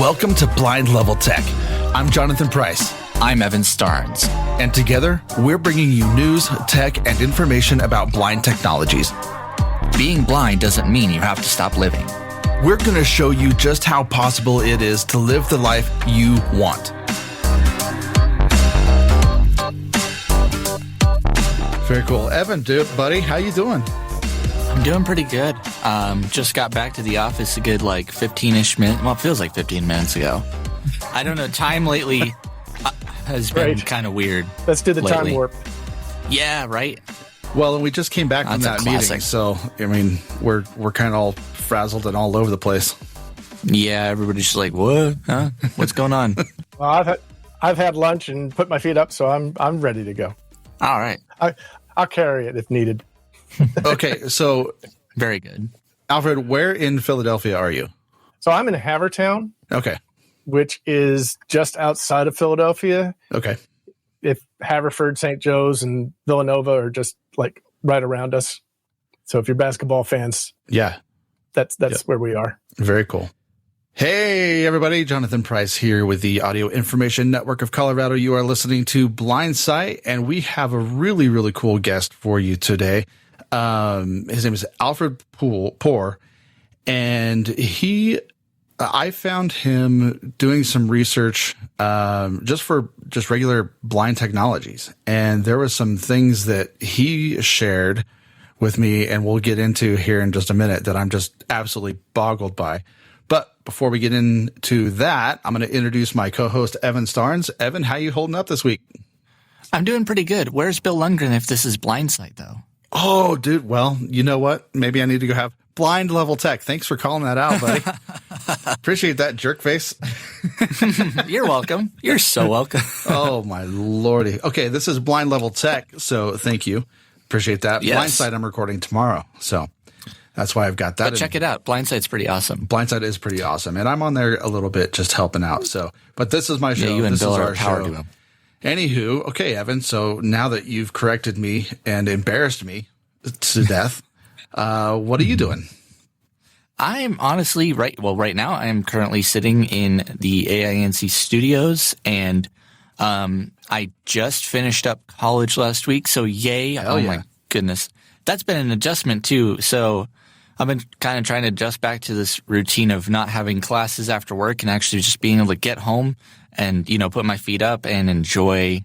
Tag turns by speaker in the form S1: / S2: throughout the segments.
S1: Welcome to Blind Level Tech. I'm Jonathan Price.
S2: I'm Evan Starnes.
S1: And together, we're bringing you news, tech, and information about blind technologies.
S2: Being blind doesn't mean you have to stop living.
S1: We're going to show you just how possible it is to live the life you want. Very cool. Evan, buddy, how you doing?
S2: I'm doing pretty good. Just got back to the office a good 15-ish minutes. Well, it feels like 15 minutes ago. I don't know. Time lately has been kind of weird.
S3: Let's do the
S2: lately.
S3: time warp.
S2: Yeah, right.
S1: Well, and we just came back from that meeting, so I mean, we're kind of all frazzled and all over the place.
S2: Yeah, everybody's just like, "What? Huh? What's going on?"
S3: Well, I've had lunch and put my feet up, so I'm ready to go.
S2: All right.
S3: I'll carry it if needed.
S1: Okay, so
S2: very good.
S1: Alfred, where in Philadelphia are you?
S3: So I'm in Havertown.
S1: Okay.
S3: Which is just outside of Philadelphia.
S1: Okay.
S3: If Haverford, St. Joe's, and Villanova are just right around us. So if you're basketball fans,
S1: yeah,
S3: that's where we are.
S1: Very cool. Hey, everybody. Jonathan Price here with the Audio Information Network of Colorado. You are listening to Blindsight, and we have a really, really cool guest for you today. His name is Alfred Poor, and I found him doing some research just regular blind technologies. And there were some things that he shared with me, and we'll get into here in just a minute, that I'm just absolutely boggled by. But before we get into that, I'm going to introduce my co-host, Evan Starnes. Evan, how you holding up this week?
S2: I'm doing pretty good. Where's Bill Lundgren if this is Blindsight, though?
S1: Oh, dude. Well, you know what? Maybe I need to go have Blind Level Tech. Thanks for calling that out, buddy. Appreciate that, jerk face.
S2: You're welcome. You're so welcome.
S1: Oh, my lordy. Okay, this is Blind Level Tech, so thank you. Appreciate that.
S2: Yes.
S1: Blindsight I'm recording tomorrow, so that's why I've got that.
S2: But check it out. Blindsight's pretty awesome.
S1: Blindsight is pretty awesome, and I'm on there a little bit just helping out. So, but this is my show.
S2: Yeah, you and
S1: this
S2: Bill
S1: is
S2: are
S1: our
S2: a power
S1: show.
S2: duo.
S1: Anywho, okay, Evan. So now that you've corrected me and embarrassed me to death, what are you doing?
S2: I'm honestly right now I am currently sitting in the AINC studios, and I just finished up college last week, so yay. My goodness. That's been an adjustment too. So I've been kind of trying to adjust back to this routine of not having classes after work and actually just being able to get home and, put my feet up and enjoy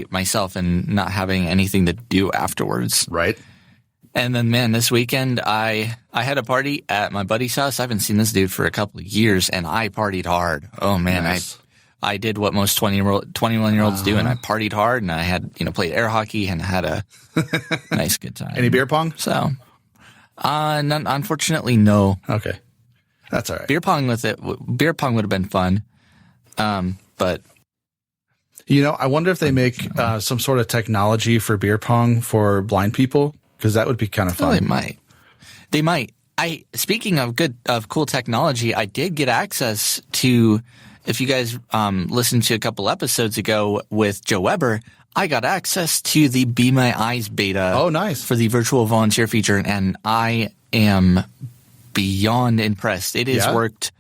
S2: myself and not having anything to do afterwards.
S1: Right.
S2: And then, man, this weekend I had a party at my buddy's house. I haven't seen this dude for a couple of years, and I partied hard. Oh man,
S1: nice.
S2: I did what most 21-year-olds do, and I partied hard, and I had played air hockey and had a nice good time.
S1: Any beer pong?
S2: So, none, unfortunately, no.
S1: Okay, that's all right.
S2: Beer pong would have been fun, but.
S1: I wonder if they make some sort of technology for beer pong for blind people, because that would be kind of fun.
S2: Oh, they might. Speaking of cool technology, I did get access to. If you guys listened to a couple episodes ago with Joe Weber, I got access to the Be My Eyes beta.
S1: Oh, nice.
S2: For the virtual volunteer feature, and I am beyond impressed. It has worked.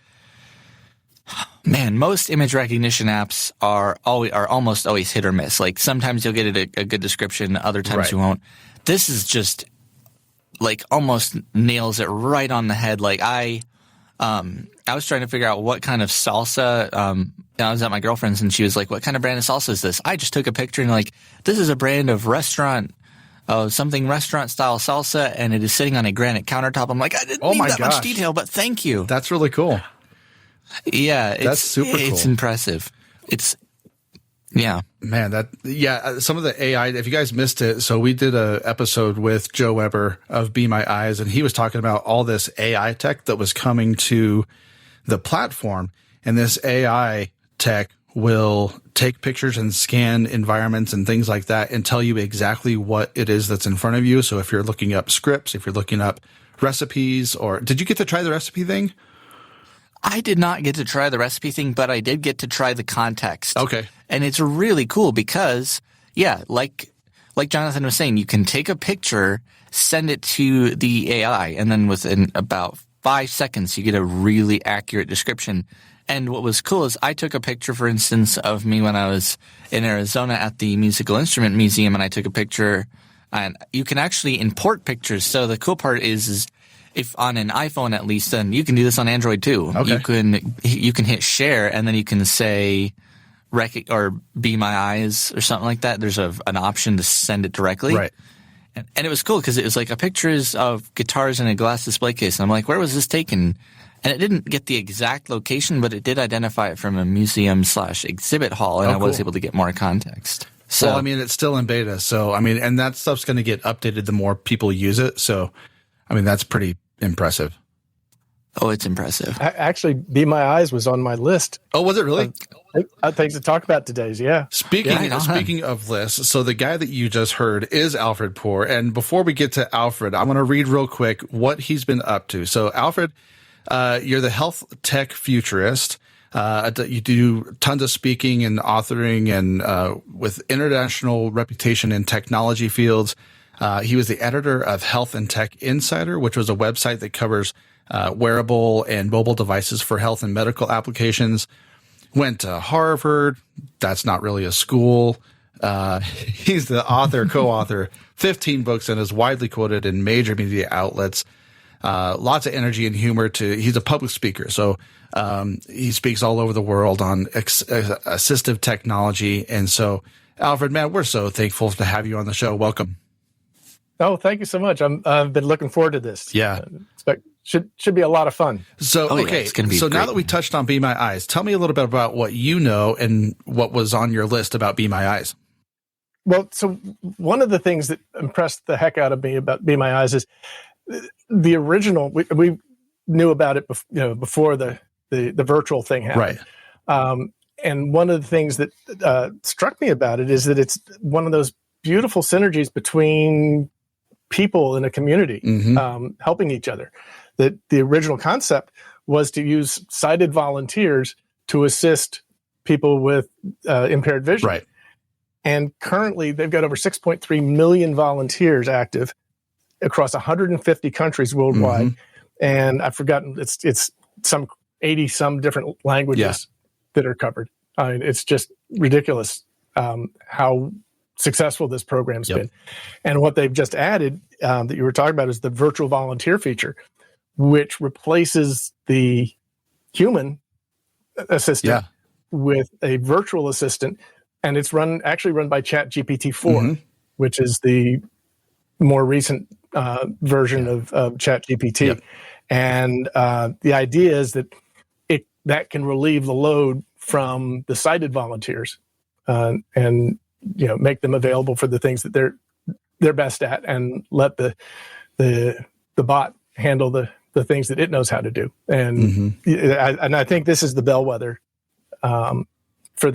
S2: Man, most image recognition apps are almost always hit or miss. Like sometimes you'll get a good description, other times you won't. This is just almost nails it right on the head. I was trying to figure out what kind of salsa. I was at my girlfriend's and she was like, "What kind of brand of salsa is this?" I just took a picture and this is a brand of something restaurant style salsa, and it is sitting on a granite countertop. I'm like, I didn't need that much detail, but thank you.
S1: That's really cool.
S2: Yeah,
S1: that's super cool.
S2: It's impressive.
S1: Man, some of the AI, if you guys missed it, so we did a episode with Joe Weber of Be My Eyes, and he was talking about all this AI tech that was coming to the platform, and this AI tech will take pictures and scan environments and things like that and tell you exactly what it is that's in front of you. So if you're looking up scripts, if you're looking up recipes, or did you get to try the recipe thing?
S2: I did not get to try the recipe thing, but I did get to try the context.
S1: Okay.
S2: And it's really cool because, like Jonathan was saying, you can take a picture, send it to the AI, and then within about 5 seconds, you get a really accurate description. And what was cool is I took a picture, for instance, of me when I was in Arizona at the Musical Instrument Museum, and I took a picture. And you can actually import pictures. So the cool part is if on an iPhone at least, then you can do this on Android too.
S1: Okay.
S2: You can hit share, and then you can say or Be My Eyes or something like that. There's an option to send it directly.
S1: Right.
S2: And it was cool because it was like a pictures of guitars in a glass display case. And I'm like, where was this taken? And it didn't get the exact location, but it did identify it from a museum/exhibit hall, and I was able to get more context. So,
S1: well, I mean, it's still in beta. So, I mean, and that stuff's going to get updated the more people use it. So, I mean, that's pretty impressive.
S2: Oh, it's impressive.
S3: Actually, Be My Eyes was on my list.
S1: Oh, was it really?
S3: Things to talk about today's, yeah.
S1: Speaking of lists, so the guy that you just heard is Alfred Poor. And before we get to Alfred, I'm going to read real quick what he's been up to. So, Alfred, you're the health tech futurist. You do tons of speaking and authoring and with international reputation in technology fields. He was the editor of Health and Tech Insider, which was a website that covers wearable and mobile devices for health and medical applications. Went to Harvard. That's not really a school. He's the co-author, 15 books, and is widely quoted in major media outlets. Lots of energy and humor he's a public speaker. So, he speaks all over the world on assistive technology. And so, Alfred, man, we're so thankful to have you on the show. Welcome.
S3: Oh, thank you so much. I've been looking forward to this.
S1: Yeah.
S3: Should be a lot of fun.
S1: So, okay.
S2: It's gonna be great.
S1: Now that we touched on Be My Eyes, tell me a little bit about what you know and what was on your list about Be My Eyes.
S3: Well, so one of the things that impressed the heck out of me about Be My Eyes is the original. We knew about it before the virtual thing happened.
S1: Right.
S3: And one of the things that struck me about it is that it's one of those beautiful synergies between people in a community, helping each other. That the original concept was to use sighted volunteers to assist people with impaired vision.
S1: Right.
S3: And currently, they've got over 6.3 million volunteers active across 150 countries worldwide. And I've forgotten, it's some 80 some different languages that are covered. I mean, it's just ridiculous how successful this program's been. And what they've just added that you were talking about is the virtual volunteer feature, which replaces the human assistant with a virtual assistant. And it's actually run by ChatGPT-4, which is the more recent version of ChatGPT. And the idea is that that can relieve the load from the sighted volunteers and make them available for the things that they're best at, and let the bot handle the things that it knows how to do. And I think this is the bellwether for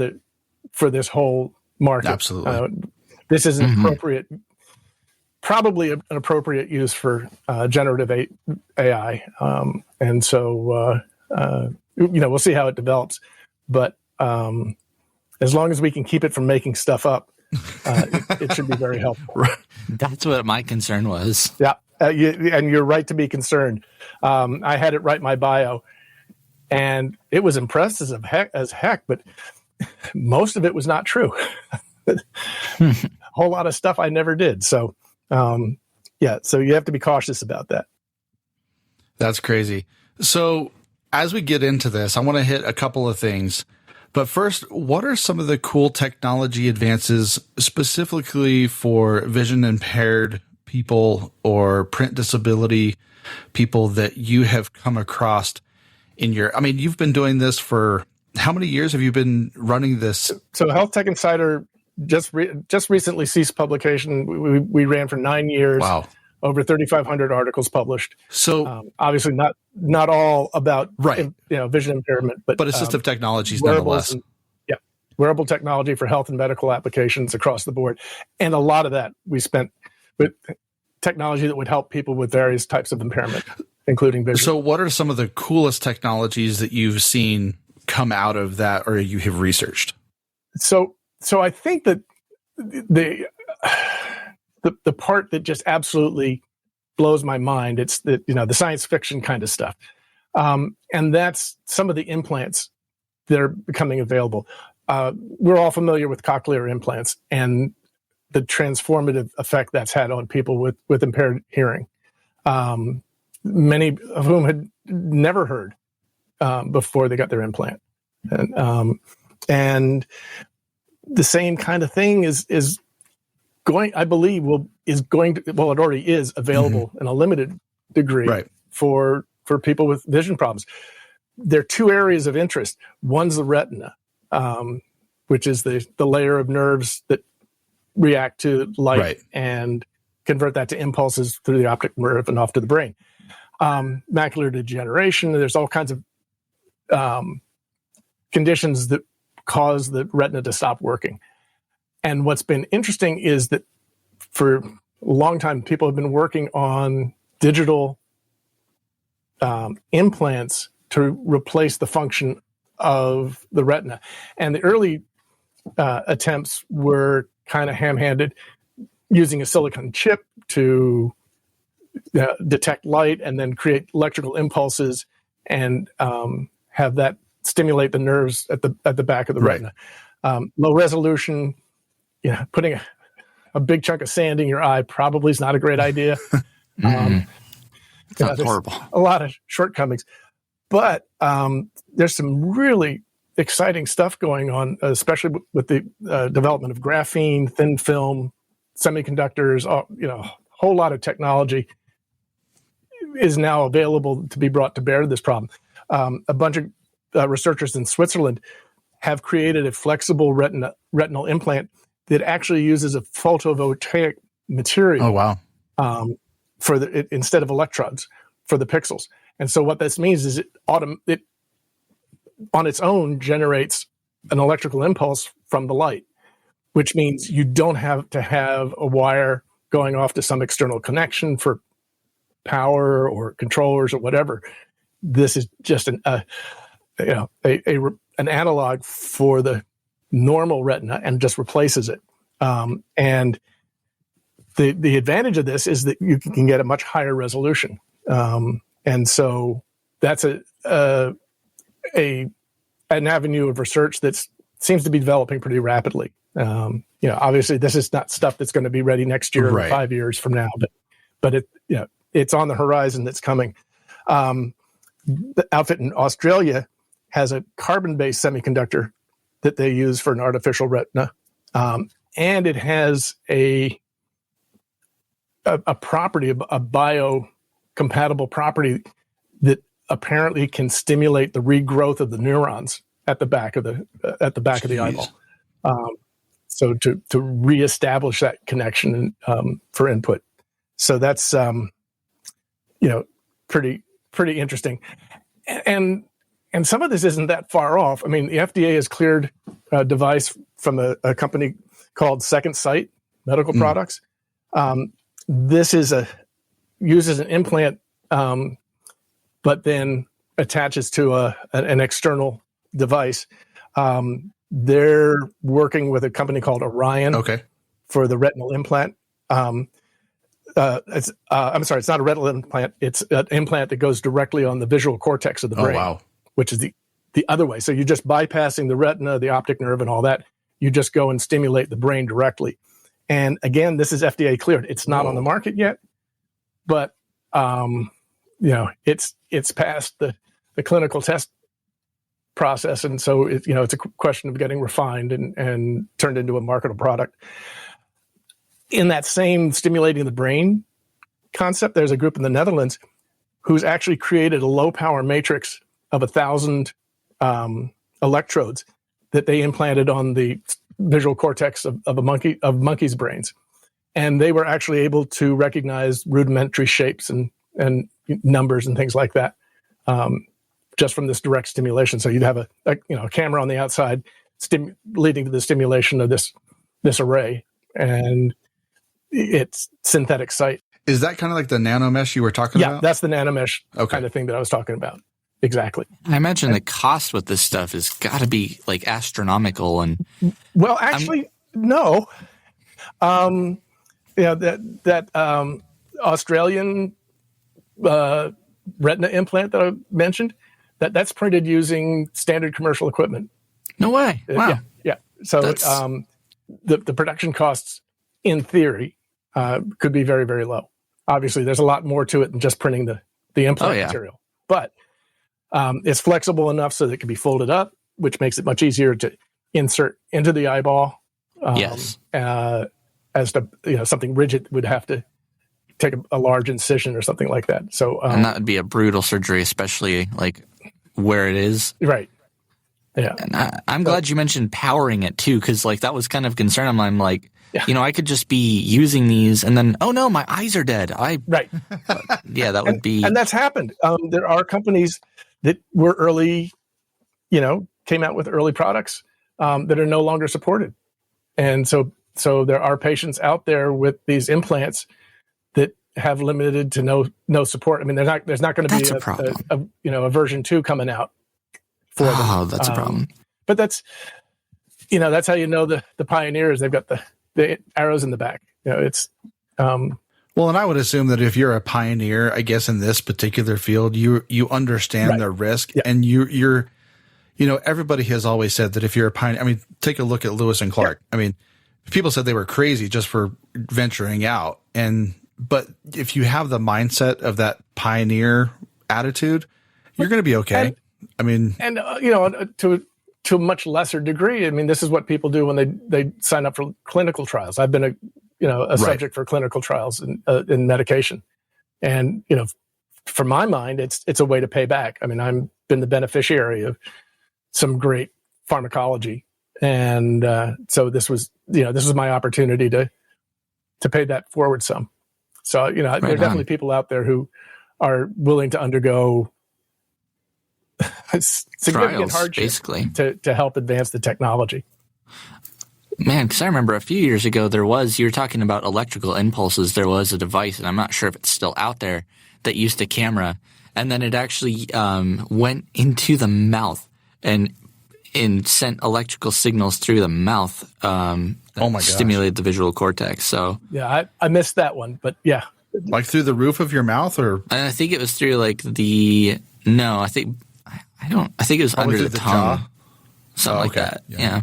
S3: this whole market.
S1: Absolutely.
S3: This is an appropriate, probably an appropriate use for generative AI. And so, we'll see how it develops. But as long as we can keep it from making stuff up, it should be very helpful.
S2: That's what my concern was.
S3: Yeah. And you're right to be concerned. I had it write my bio, and it was impressive as heck, but most of it was not true. A whole lot of stuff I never did. So, so you have to be cautious about that.
S1: That's crazy. So as we get into this, I want to hit a couple of things. But first, what are some of the cool technology advances specifically for vision impaired people or print disability people that you have come across you've been doing this for how many years have you been running this? So
S3: Health Tech Insider just recently ceased publication. We ran for 9 years.
S1: Wow.
S3: Over 3,500 articles published.
S1: So
S3: obviously not all about vision impairment, but
S1: assistive technologies nonetheless.
S3: Wearable technology for health and medical applications across the board, and a lot of that we spent with technology that would help people with various types of impairment, including vision.
S1: So, what are some of the coolest technologies that you've seen come out of that, or you have researched?
S3: So I think that the part that just absolutely blows my mind. It's the science fiction kind of stuff. And that's some of the implants that are becoming available. We're all familiar with cochlear implants and the transformative effect that's had on people with impaired hearing, many of whom had never heard before they got their implant. And the same kind of thing is going, I believe, it already is available in a limited degree for people with vision problems. There are two areas of interest. One's the retina, which is the layer of nerves that react to light and convert that to impulses through the optic nerve and off to the brain. Macular degeneration, there's all kinds of conditions that cause the retina to stop working. And what's been interesting is that for a long time, people have been working on digital implants to replace the function of the retina. And the early attempts were kind of ham-handed, using a silicon chip to detect light and then create electrical impulses and have that stimulate the nerves at the back of the retina. Low resolution, putting a big chunk of sand in your eye probably is not a great idea.
S2: Sounds horrible.
S3: A lot of shortcomings, but there's some really exciting stuff going on, especially with the development of graphene, thin film, semiconductors. A whole lot of technology is now available to be brought to bear to this problem. A bunch of researchers in Switzerland have created a flexible retinal implant that actually uses a photovoltaic material.
S1: Oh, wow.
S3: Instead of electrodes for the pixels. And so what this means is it on its own generates an electrical impulse from the light, which means you don't have to have a wire going off to some external connection for power or controllers or whatever. This is just an analog for the normal retina and just replaces it. And the advantage of this is that you can get a much higher resolution. And so that's an avenue of research that seems to be developing pretty rapidly. Obviously this is not stuff that's going to be ready next year or 5 years from now, but it's on the horizon that's coming. The outfit in Australia has a carbon-based semiconductor that they use for an artificial retina. And it has a property, a biocompatible property that apparently can stimulate the regrowth of the neurons at the back of the eyeball. So to reestablish that connection for input. So that's pretty interesting. And some of this isn't that far off. I mean, the FDA has cleared a device from a company called Second Sight Medical Products. This uses an implant, but then attaches to an external device. They're working with a company called Orion for the retinal implant. I'm sorry, it's not a retinal implant. It's an implant that goes directly on the visual cortex of the brain, which is the other way. So you're just bypassing the retina, the optic nerve, and all that. You just go and stimulate the brain directly. And again, this is FDA cleared. It's not on the market yet, but it's past the clinical test process, and so it's a question of getting refined and turned into a marketable product. In that same stimulating the brain concept, there's a group in the Netherlands who's actually created a low power matrix of 1,000 electrodes that they implanted on the visual cortex of monkeys' brains, and they were actually able to recognize rudimentary shapes and numbers and things like that just from this direct stimulation. So you'd have a camera on the outside leading to the stimulation of this array, and it's synthetic sight.
S1: Is that kind of like the nanomesh you were talking about? Yeah,
S3: that's the nanomesh kind of thing that I was talking about. Exactly.
S2: I imagine the cost with this stuff has got to be like astronomical. And
S3: well, actually, no. that Australian retina implant that I mentioned, that's printed using standard commercial equipment.
S2: No way. Wow.
S3: Yeah. So the production costs, in theory, could be very, very low. Obviously, there's a lot more to it than just printing the implant material. But it's flexible enough so that it can be folded up, which makes it much easier to insert into the eyeball. As to something rigid would have to take a large incision or something like that. So
S2: and that would be a brutal surgery, especially like where it is.
S3: Right. Yeah.
S2: And I'm glad you mentioned powering it too, because like that was kind of a concern. I'm like, I could just be using these and then, oh no, my eyes are dead.
S3: Right.
S2: That would be.
S3: And that's happened. There are companies that were early, came out with early products that are no longer supported. And so there are patients out there with these implants that have limited to no support. I mean, there's not going to be a version 2 coming out for them.
S2: Oh, that's a problem.
S3: But that's how the pioneers. They've got the arrows in the back. It's
S1: well, and I would assume that if you're a pioneer, I guess in this particular field, you understand the risk, and you're everybody has always said that if you're a pioneer, I mean, take a look at Lewis and Clark. I mean, people said they were crazy just for venturing out, but if you have the mindset of that pioneer attitude, you're going to be okay. To a much lesser degree, I mean, this is what people do when they sign up for clinical trials. I've been a subject for clinical trials in medication, and for my mind, it's a way to pay back. I mean, I've been the beneficiary of some great pharmacology, and so this was my opportunity to pay that forward some. So there are definitely people out there who are willing to undergo significant hardship, basically, to help advance the technology.
S2: Man, because I remember a few years ago you were talking about electrical impulses. There was a device, and I'm not sure if it's still out there, that used a camera, and then it actually went into the mouth and sent electrical signals through the mouth. Stimulated the visual cortex. So
S3: I missed that one, but
S1: like through the roof of your mouth, or
S2: I think it was through I think it was under the tongue, jaw? Something like that. Yeah.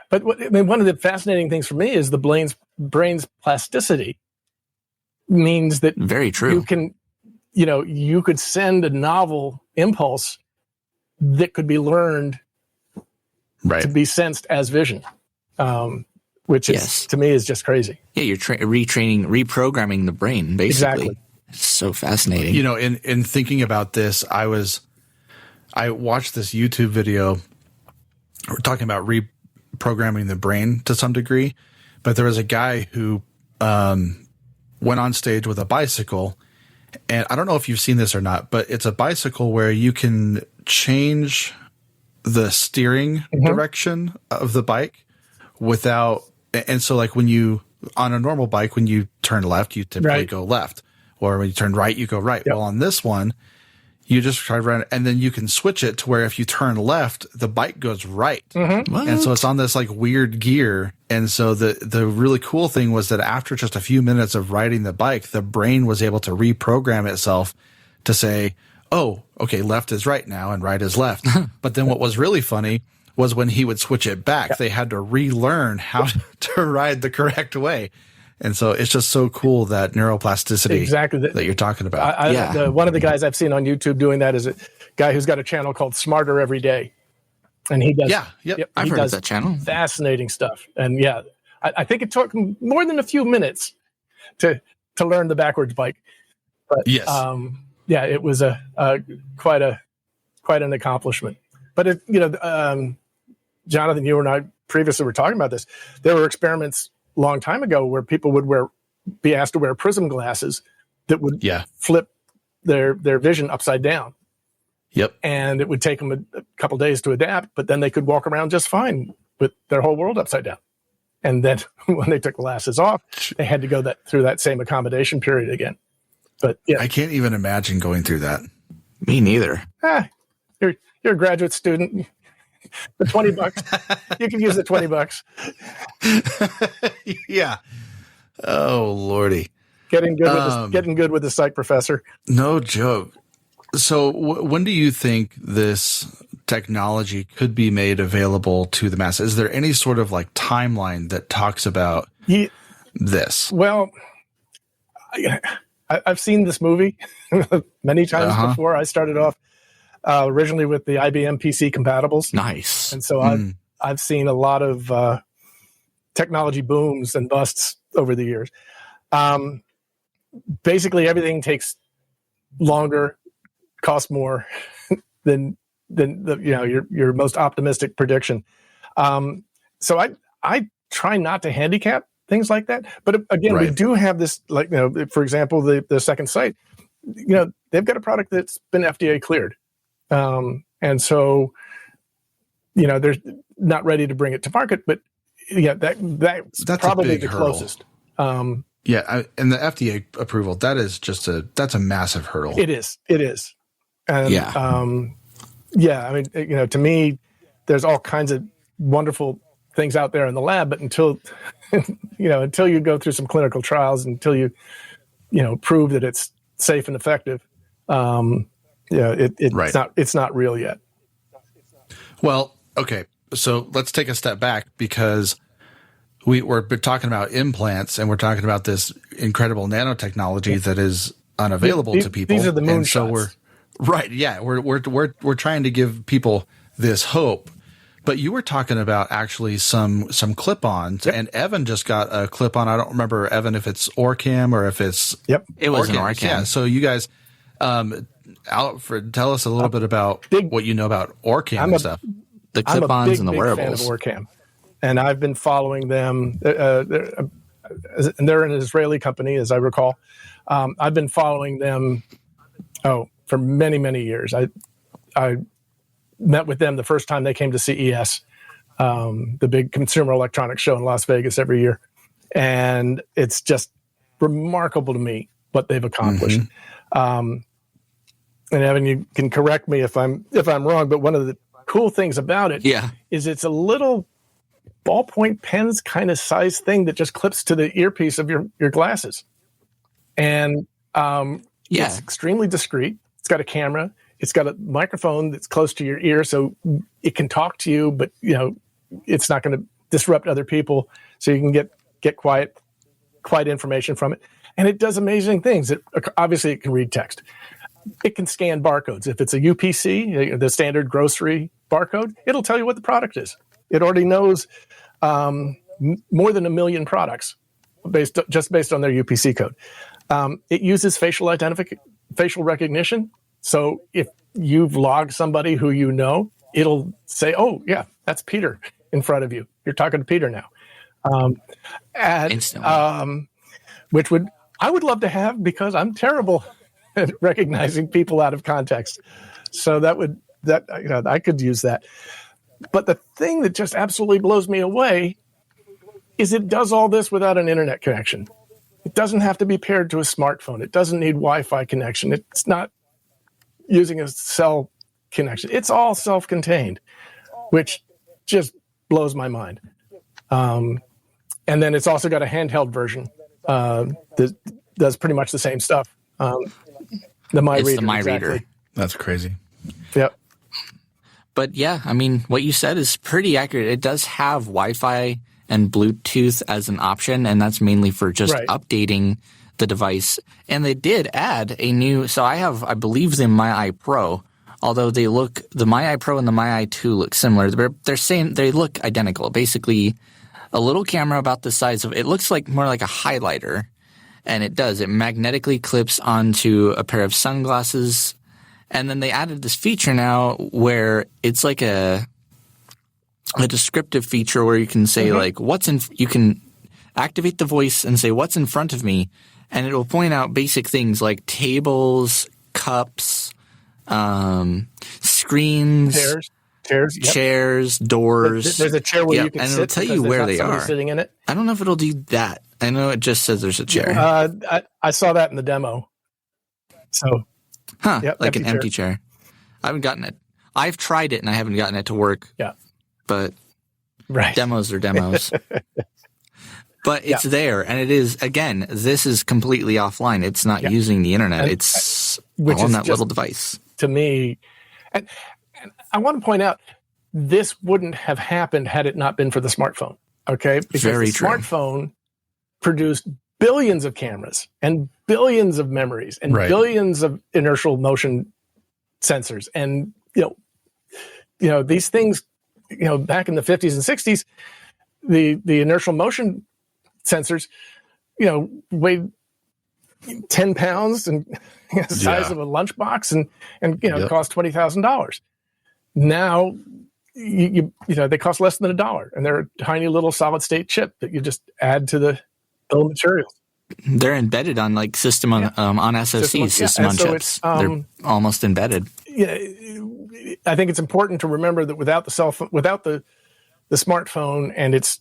S3: But one of the fascinating things for me is the brain's plasticity means that
S2: very true.
S3: You can, you could send a novel impulse that could be learned to be sensed as vision, which is to me is just crazy.
S2: Yeah, you're reprogramming the brain, basically.
S3: Exactly.
S2: It's so fascinating.
S1: In thinking about this, I watched this YouTube video. We're talking about reprogramming the brain to some degree, but there was a guy who went on stage with a bicycle, and I don't know if you've seen this or not, but it's a bicycle where you can change the steering direction of the bike and so like when you on a normal bike, when you turn left, you typically go left, or when you turn right, you go right. Yep. Well, on this one, you just try to run it, and then you can switch it to where if you turn left, the bike goes right. And so it's on this like weird gear. And so the really cool thing was that after just a few minutes of riding the bike, the brain was able to reprogram itself to say, oh, okay, left is right now and right is left. But then what was really funny was when he would switch it back, they had to relearn how to ride the correct way. And so it's just so cool, that neuroplasticity that you're talking about.
S3: One of the guys I've seen on YouTube doing that is a guy who's got a channel called Smarter Every Day. And he does,
S2: I've heard of that channel.
S3: Fascinating stuff. And I think it took more than a few minutes to learn the backwards bike. But it was quite an accomplishment. But Jonathan, you and I previously were talking about this. There were experiments a long time ago where people would be asked to wear prism glasses that would flip their vision upside down.
S1: Yep.
S3: And it would take them a couple days to adapt, but then they could walk around just fine with their whole world upside down. And then when they took glasses off, they had to go through that same accommodation period again. But
S1: I can't even imagine going through that.
S2: Me neither.
S3: You're a graduate student. The $20, you can use the $20.
S1: Yeah. Oh, Lordy.
S3: Getting good with the psych professor.
S1: No joke. So when do you think this technology could be made available to the masses? Is there any sort of like timeline that talks about this?
S3: Well, I've seen this movie many times before. I started off originally with the IBM PC compatibles.
S2: Nice.
S3: And so I've seen a lot of technology booms and busts over the years. Basically, everything takes longer, costs more than your most optimistic prediction. So I try not to handicap things like that. But again, we do have this, like, for example, the second site, they've got a product that's been FDA cleared. And so, they're not ready to bring it to market, but that's probably the closest.
S1: And the FDA approval, that's a massive hurdle.
S3: It is. And, I mean, to me, there's all kinds of wonderful things out there in the lab, but until you go through some clinical trials, until you prove that it's safe and effective, it's not real yet.
S1: Well, okay, so let's take a step back, because we're talking about implants, and we're talking about this incredible nanotechnology that is unavailable to people.
S3: These are the moonshots.
S1: So we're trying to give people this hope. But you were talking about actually some clip-ons, and Evan just got a clip-on. I don't remember, Evan, if it's orcam or if it's
S2: it was an orcam.
S1: Yeah. So you guys, Alfred, tell us a little bit about what you know about orcam and stuff.
S2: The clip-ons and the wearables.
S3: I'm a big fan of orcam, and I've been following them. They're an Israeli company, as I recall. I've been following them for many, many years. I met with them the first time they came to CES, the big consumer electronics show in Las Vegas every year. And it's just remarkable to me what they've accomplished. And Evan, you can correct me if I'm wrong, but one of the cool things about it is it's a little ballpoint pens kind of size thing that just clips to the earpiece of your glasses. And it's extremely discreet. It's got a camera. It's got a microphone that's close to your ear, so it can talk to you, but it's not going to disrupt other people. So you can get quiet information from it, and it does amazing things. Obviously, it can read text. It can scan barcodes. If it's a UPC, the standard grocery barcode, it'll tell you what the product is. It already knows more than 1 million products based on their UPC code. It uses facial recognition. So if you've logged somebody who it'll say, "Oh, yeah, that's Peter in front of you. You're talking to Peter now."
S2: Instantly.
S3: Which I would love to have, because I'm terrible at recognizing people out of context. So I could use that. But the thing that just absolutely blows me away is it does all this without an internet connection. It doesn't have to be paired to a smartphone. It doesn't need Wi-Fi connection. It's not using a cell connection. It's all self-contained, which just blows my mind. And then it's also got a handheld version that does pretty much the same stuff. The My Reader.
S1: That's crazy.
S3: Yep.
S2: But yeah, I mean, what you said is pretty accurate. It does have Wi-Fi and Bluetooth as an option, and that's mainly for just updating the device. And they did add a new, so I believe the My Eye Pro, although the My Eye Pro and the My Eye 2 look similar. They're saying they look identical. Basically, a little camera about the size of, it looks like more like a highlighter, and it magnetically clips onto a pair of sunglasses. And then they added this feature now where it's like a descriptive feature where you can say you can activate the voice and say, "What's in front of me?" And it will point out basic things like tables, cups, screens, chairs, doors.
S3: There's a chair where you can
S2: and
S3: sit,
S2: it'll tell you where they are.
S3: Sitting in it.
S2: I don't know if it'll do that. I know it just says there's a chair.
S3: I saw that in the demo. So,
S2: like an empty chair. I haven't gotten it. I've tried it and I haven't gotten it to work.
S3: Yeah,
S2: but demos are demos. But it's there, and it is, again, this is completely offline. It's not using the internet. It's all on that little device.
S3: To me, and I want to point out, this wouldn't have happened had it not been for the smartphone, okay? Because the smartphone produced billions of cameras and billions of memories and billions of inertial motion sensors. And, you know, these things, you know, back in the 50s and 60s, the inertial motion sensors, you know, weighed 10 pounds and the size of a lunchbox and you know, cost $20,000. Now, you know, they cost less than $1, and they're a tiny little solid state chip that you just add to the bill of materials.
S2: They're embedded on like system on SoCs, system on chips. They're almost embedded.
S3: Yeah, I think it's important to remember that without the cell phone, without the smartphone and its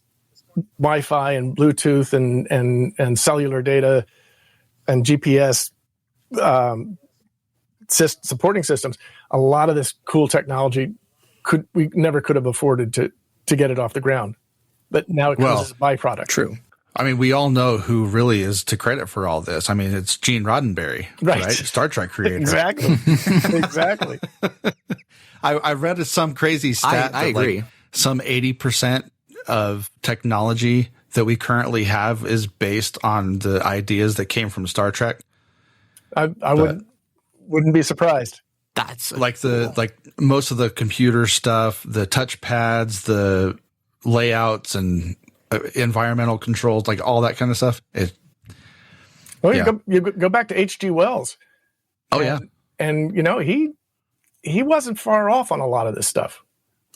S3: Wi-Fi and Bluetooth and cellular data and GPS supporting systems, a lot of this cool technology we never could have afforded to get it off the ground. But now it comes as a byproduct.
S2: True.
S1: I mean, we all know who really is to credit for all this. I mean, it's Gene Roddenberry, right? Star Trek creator.
S3: Exactly. Exactly.
S1: I read some crazy stat.
S2: I agree.
S1: Like some 80% of technology that we currently have is based on the ideas that came from Star Trek.
S3: I wouldn't be surprised.
S2: That's
S1: like most of the computer stuff, the touch pads, the layouts and environmental controls, like all that kind of stuff.
S3: You go back to H.G. Wells. And you know, he wasn't far off on a lot of this stuff.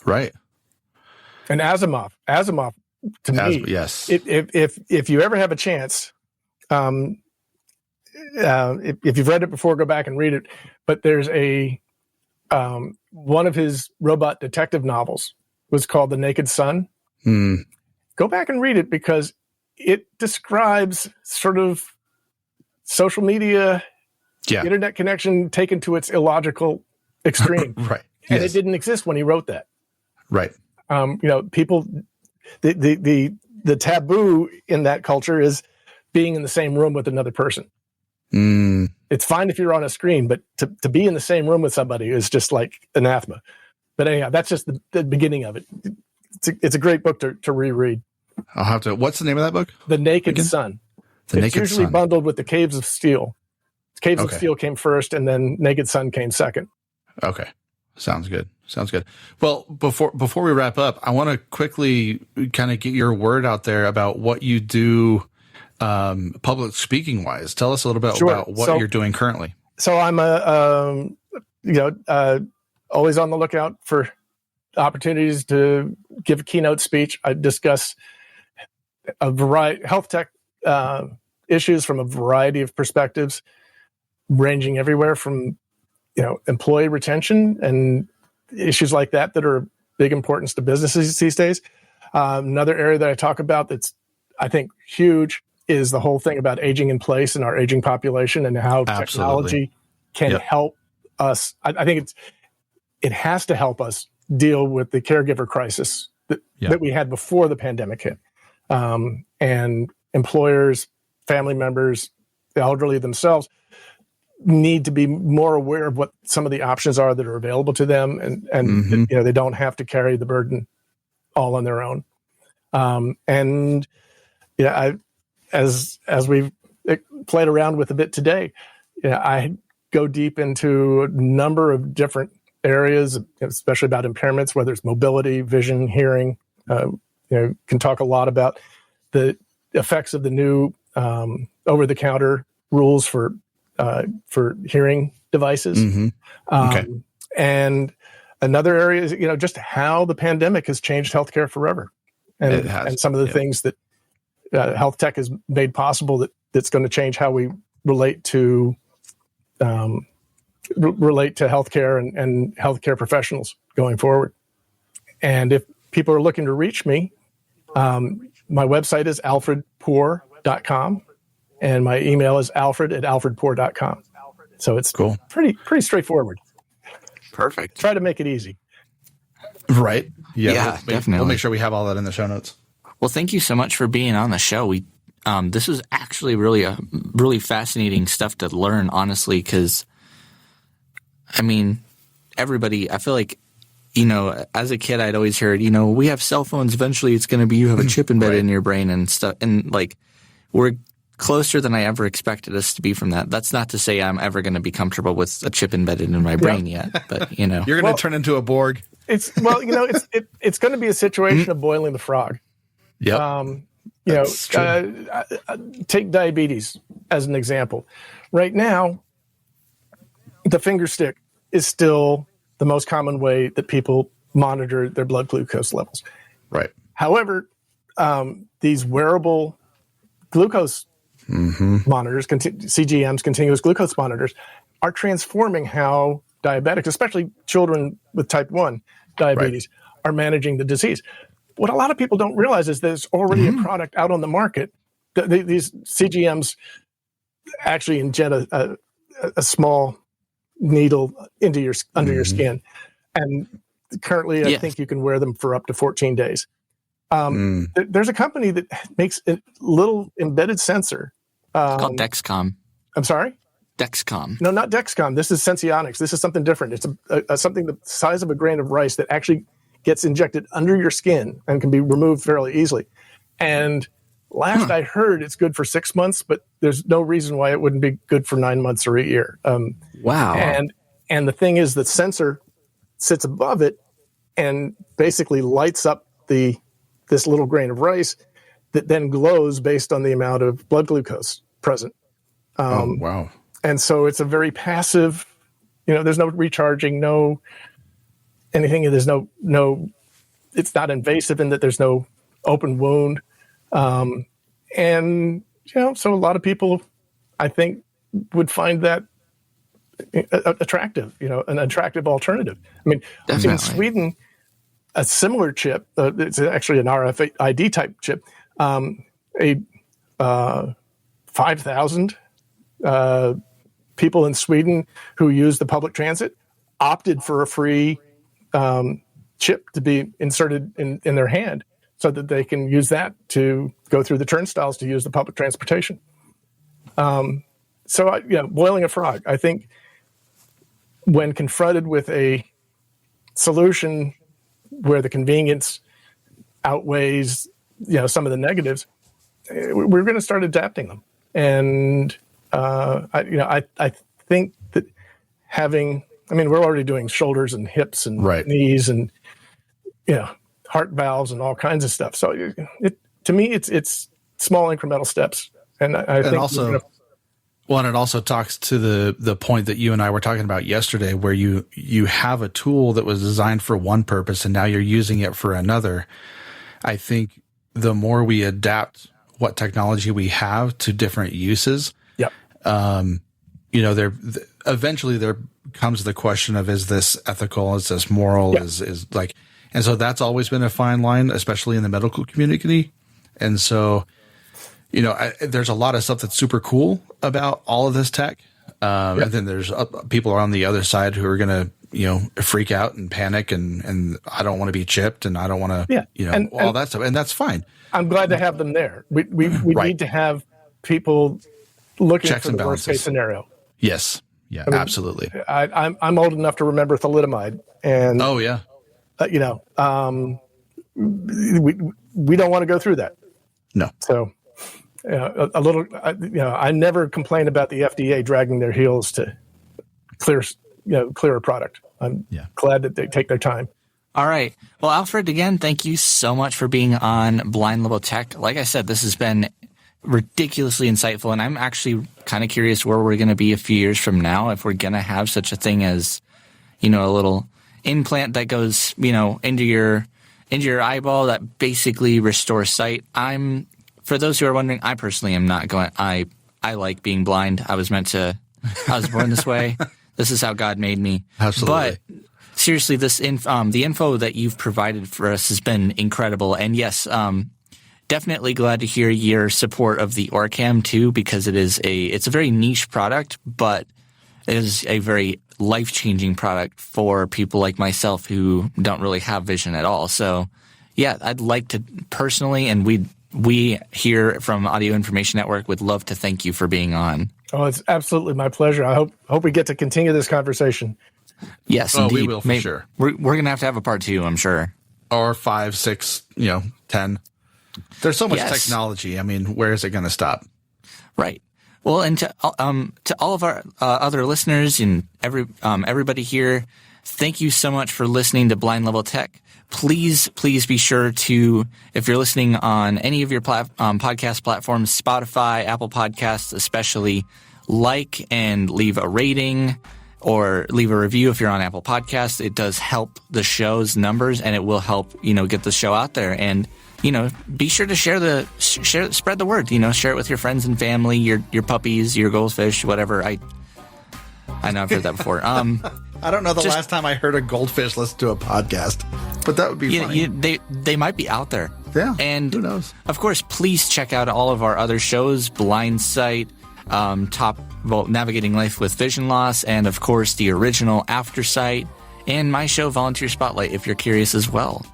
S1: Right.
S3: And Asimov to me,
S1: yes.
S3: If you ever have a chance, if you've read it before, go back and read it. But there's one of his robot detective novels was called The Naked Sun. Go back and read it because it describes sort of social media, internet connection taken to its illogical extreme.
S1: Right.
S3: And it didn't exist when he wrote that.
S1: Right.
S3: You know, people, the taboo in that culture is being in the same room with another person. It's fine if you're on a screen, but to be in the same room with somebody is just like anathema. But anyhow, that's just the beginning of it. It's a great book to reread.
S1: I'll have to. What's the name of that book?
S3: The Naked Sun. It's usually bundled with the Caves of Steel. Caves of Steel came first, and then Naked Sun came second.
S1: Okay, sounds good. Well, before we wrap up, I want to quickly kind of get your word out there about what you do. Public speaking wise, tell us a little bit about what you're doing currently.
S3: So I'm always on the lookout for opportunities to give a keynote speech. I discuss a variety health tech issues from a variety of perspectives, ranging everywhere from employee retention and issues like that are of big importance to businesses these days. Another area that I talk about that's I think huge is the whole thing about aging in place and our aging population and how technology can help us. I think it has to help us deal with the caregiver crisis that we had before the pandemic hit. And employers, family members, the elderly themselves need to be more aware of what some of the options are that are available to them. And they don't have to carry the burden all on their own. As we've played around with a bit today, I go deep into a number of different areas, especially about impairments, whether it's mobility, vision, hearing. Can talk a lot about the effects of the new over-the-counter rules for hearing devices. And another area is just how the pandemic has changed healthcare forever, and some of the things that health tech has made possible that's going to change how we relate to healthcare and healthcare professionals going forward. And if people are looking to reach me, my website is alfredpoor.com, and my email is alfred@alfredpoor.com. So it's cool, pretty straightforward.
S2: Perfect.
S3: Try to make it easy.
S1: Right.
S2: Yeah, definitely.
S1: We'll make sure we have all that in the show notes.
S2: Well, thank you so much for being on the show. This was actually really fascinating stuff to learn, honestly, because, I mean, everybody, I feel like, as a kid, I'd always heard, we have cell phones. Eventually, it's going to be you have a chip embedded in your brain and stuff. And, like, we're closer than I ever expected us to be from that. That's not to say I'm ever going to be comfortable with a chip embedded in my brain yet, but,
S1: You're going to turn into a Borg.
S3: It's going to be a situation of boiling the frog.
S1: Yep.
S3: Take diabetes as an example. Right now, the finger stick is still the most common way that people monitor their blood glucose levels.
S1: Right.
S3: However, these wearable glucose monitors, CGMs, continuous glucose monitors, are transforming how diabetics, especially children with type 1 diabetes, are managing the disease. What a lot of people don't realize is there's already a product out on the market. These CGMs actually inject a small needle into your under your skin, and currently I think you can wear them for up to 14 days. There's a company that makes a little embedded sensor.
S2: It's called Dexcom.
S3: I'm sorry?
S2: Dexcom.
S3: No, not Dexcom. This is Senseonics. This is something different. It's something the size of a grain of rice that actually gets injected under your skin and can be removed fairly easily. And last I heard, it's good for 6 months, but there's no reason why it wouldn't be good for 9 months or a year.
S2: Wow.
S3: And the thing is, the sensor sits above it and basically lights up this little grain of rice that then glows based on the amount of blood glucose present.
S1: Wow.
S3: And so it's a very passive, there's no recharging, no anything. There's no, it's not invasive in that there's no open wound. And, so a lot of people, I think, would find that attractive, an attractive alternative. I mean, in Sweden, a similar chip, it's actually an RFID type chip, a 5,000 people in Sweden who use the public transit opted for a free chip to be inserted in their hand so that they can use that to go through the turnstiles to use the public transportation. Boiling a frog. I think when confronted with a solution where the convenience outweighs, some of the negatives, we're going to start adapting them. And I think that we're already doing shoulders and hips and knees and heart valves and all kinds of stuff. So to me, it's small incremental steps. And I think also.
S1: Well, and it also talks to the point that you and I were talking about yesterday, where you have a tool that was designed for one purpose and now you're using it for another. I think the more we adapt what technology we have to different uses, eventually there comes the question of, is this ethical? Is this moral? Is like, and so that's always been a fine line, especially in the medical community. And so, there's a lot of stuff that's super cool about all of this tech. And then there's people on the other side who are going to, freak out and panic and I don't want to be chipped and I don't want to, all that stuff. And that's fine.
S3: I'm glad to have them there. We need to have people looking
S1: checks
S3: for the worst case scenario.
S1: Yes. Yeah, absolutely.
S3: I'm old enough to remember thalidomide and, we don't want to go through that.
S1: No.
S3: So, I never complain about the FDA dragging their heels to clear a product. I'm glad that they take their time.
S2: All right. Well, Alfred, again, thank you so much for being on Blind Level Tech. Like I said, this has been ridiculously insightful, and I'm actually kind of curious where we're going to be a few years from now, if we're going to have such a thing as, a little implant that goes, into your eyeball that basically restores sight. For those who are wondering, I personally am not going. I like being blind. I was born this way. This is how God made me.
S1: Absolutely.
S2: But seriously, the info that you've provided for us has been incredible. And yes, definitely glad to hear your support of the orcam too, because it's a very niche product, but it is a very life-changing product for people like myself who don't really have vision at all. So, yeah, I'd like to personally, and we here from Audio Information Network would love to thank you for being on.
S3: Oh, it's absolutely my pleasure. I hope we get to continue this conversation.
S2: Yes,
S1: Oh,
S2: indeed.
S1: we will for sure.
S2: We're going to have a part 2, I'm sure.
S1: Or 5, 6, 10. There's so much
S2: Yes.
S1: technology. I mean, where is it going to stop?
S2: Right. Well, and to all of our other listeners and everybody here, thank you so much for listening to Blind Level Tech. Please be sure to, if you're listening on any of your podcast platforms, Spotify, Apple Podcasts especially, like and leave a rating or leave a review if you're on Apple Podcasts. It does help the show's numbers, and it will help, get the show out there. And, be sure to spread the word, share it with your friends and family, your puppies, your goldfish, whatever. I know I've heard that before.
S1: I don't know the last time I heard a goldfish listen to a podcast, but that would be funny.
S2: They might be out there.
S1: Yeah.
S2: And
S1: who knows?
S2: Of course, please check out all of our other shows, Blind Sight, Navigating Life with Vision Loss, and of course the original After Sight, and my show Volunteer Spotlight if you're curious as well.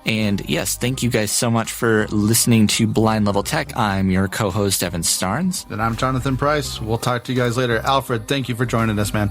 S2: And yes, thank you guys so much for listening to Blind Level Tech. I'm your co-host Evan Starnes.
S1: And I'm Jonathan Price. We'll talk to you guys later. Alfred, thank you for joining us, man.